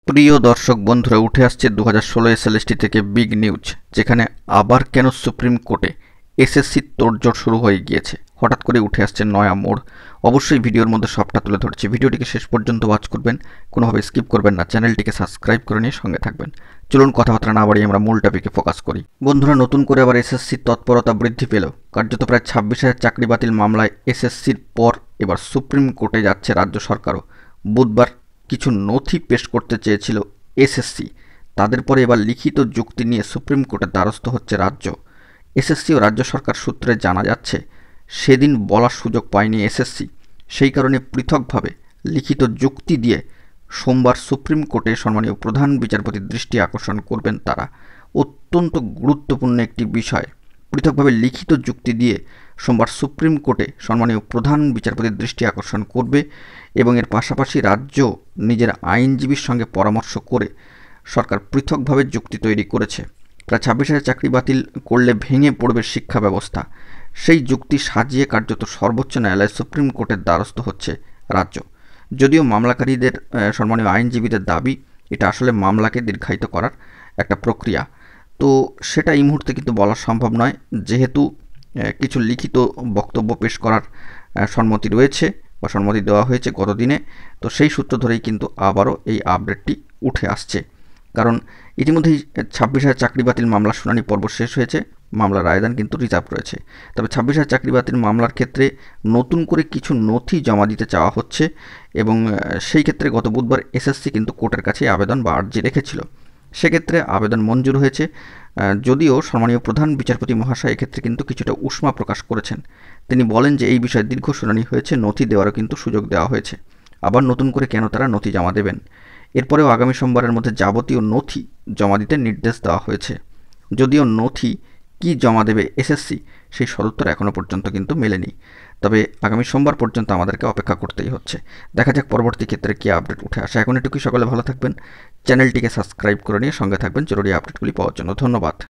প্রিয় দর্শক বন্ধুরা, উঠে আসছে 2016 এসএলএসটি থেকে বিগ নিউজ, যেখানে আবার কেন সুপ্রিম কোর্টে এসএসসির তোড়জোড় শুরু হয়ে গিয়েছে। হঠাৎ করে উঠে আসছে নয়া মোড়। অবশ্যই ভিডিওর মধ্যে সবটা তুলে ধরছি। ভিডিওটিকে শেষ পর্যন্ত ওয়াচ করবেন, কোনোভাবে স্কিপ করবেন না। চ্যানেলটিকে সাবস্ক্রাইব করে নিয়ে সঙ্গে থাকবেন। চলুন কথাবার্তা না বাড়িয়ে আমরা মূল টপিকে ফোকাস করি। বন্ধুরা, নতুন করে আবার এসএসসির তৎপরতা বৃদ্ধি পেল। কার্যত প্রায় 26,000 চাকরি বাতিল মামলায় এসএসসির পর এবার সুপ্রিম কোর্টে যাচ্ছে রাজ্য সরকারও। বুধবার কিছু নথি পেশ করতে চেয়েছিল এসএসসি, তাদের পরে এবার লিখিত যুক্তি নিয়ে সুপ্রিম কোর্টের দ্বারস্থ হচ্ছে রাজ্য। এসএসসি ও রাজ্য সরকার সূত্রে জানা যাচ্ছে, সেদিন বলার সুযোগ পায়নি এসএসসি, সেই কারণে পৃথকভাবে লিখিত যুক্তি দিয়ে সোমবার সুপ্রিম কোর্টে সম্মানীয় প্রধান বিচারপতির দৃষ্টি আকর্ষণ করবেন তারা। অত্যন্ত গুরুত্বপূর্ণ একটি বিষয়। পৃথকভাবে লিখিত যুক্তি দিয়ে সোমবার সুপ্রিম কোর্টে সম্মানীয় প্রধান বিচারপতির দৃষ্টি আকর্ষণ করবে এবং এর পাশাপাশি রাজ্য নিজের আইনজীবীর সঙ্গে পরামর্শ করে সরকার পৃথকভাবে যুক্তি তৈরি করেছে। প্রায় 26,000 চাকরি বাতিল করলে ভেঙে পড়বে শিক্ষা ব্যবস্থা, সেই যুক্তি সাজিয়ে কার্যত সর্বোচ্চ ন্যায়ালয় সুপ্রিম কোর্টের দ্বারস্থ হচ্ছে রাজ্য। যদিও মামলাকারীদের সম্মানীয় আইনজীবীদের দাবি এটা আসলে মামলাকে দীর্ঘায়িত করার একটা প্রক্রিয়া, তো সেটা এই মুহূর্তে কিন্তু বলা সম্ভব নয়, যেহেতু কিছু লিখিত বক্তব্য পেশ করার সম্মতি রয়েছে বা সম্মতি দেওয়া হয়েছে গতদিনে। তো সেই সূত্র ধরেই কিন্তু আবারও এই আপডেটটি উঠে আসছে, কারণ ইতিমধ্যেই 26,000 চাকরি বাতিল মামলার শুনানি পর্ব শেষ হয়েছে। মামলার রায়দান কিন্তু রিজার্ভ রয়েছে। তবে 26,000 চাকরি বাতিল মামলার ক্ষেত্রে নতুন করে কিছু নথি জমা দিতে চাওয়া হচ্ছে এবং সেই ক্ষেত্রে গত বুধবার এসএসসি কিন্তু কোর্টের কাছে আবেদন বা আর্জি রেখেছিল। সেক্ষেত্রে আবেদন মঞ্জুর হয়েছে, যদিও সম্মানীয় প্রধান বিচারপতি মহাশয় এক্ষেত্রে কিন্তু কিছুটা উষ্মা প্রকাশ করেছেন। তিনি বলেন যে এই বিষয়ে দীর্ঘ শুনানি হয়েছে, নথি দেওয়ারও কিন্তু সুযোগ দেওয়া হয়েছে। আবার নতুন করে কেন তারা নথি জমা দেবেন? এরপরেও আগামী সোমবারের মধ্যে যাবতীয় নথি জমা দিতে নির্দেশ দেওয়া হয়েছে। যদিও নথি কি জমা দেবে এসএসসি সেই সদুত্তর এখনও পর্যন্ত কিন্তু মেলেনি। তবে আগামী সোমবার পর্যন্ত আমাদেরকে অপেক্ষা করতেই হচ্ছে। দেখা যাক পরবর্তী ক্ষেত্রে কী আপডেট উঠে আসে। এখন এটুকুই, সকলে ভালো থাকবেন, চ্যানেলটিকে সাবস্ক্রাইব করে নিয়ে সঙ্গে থাকবেন জরুরি আপডেটগুলি পাওয়ার জন্য। ধন্যবাদ।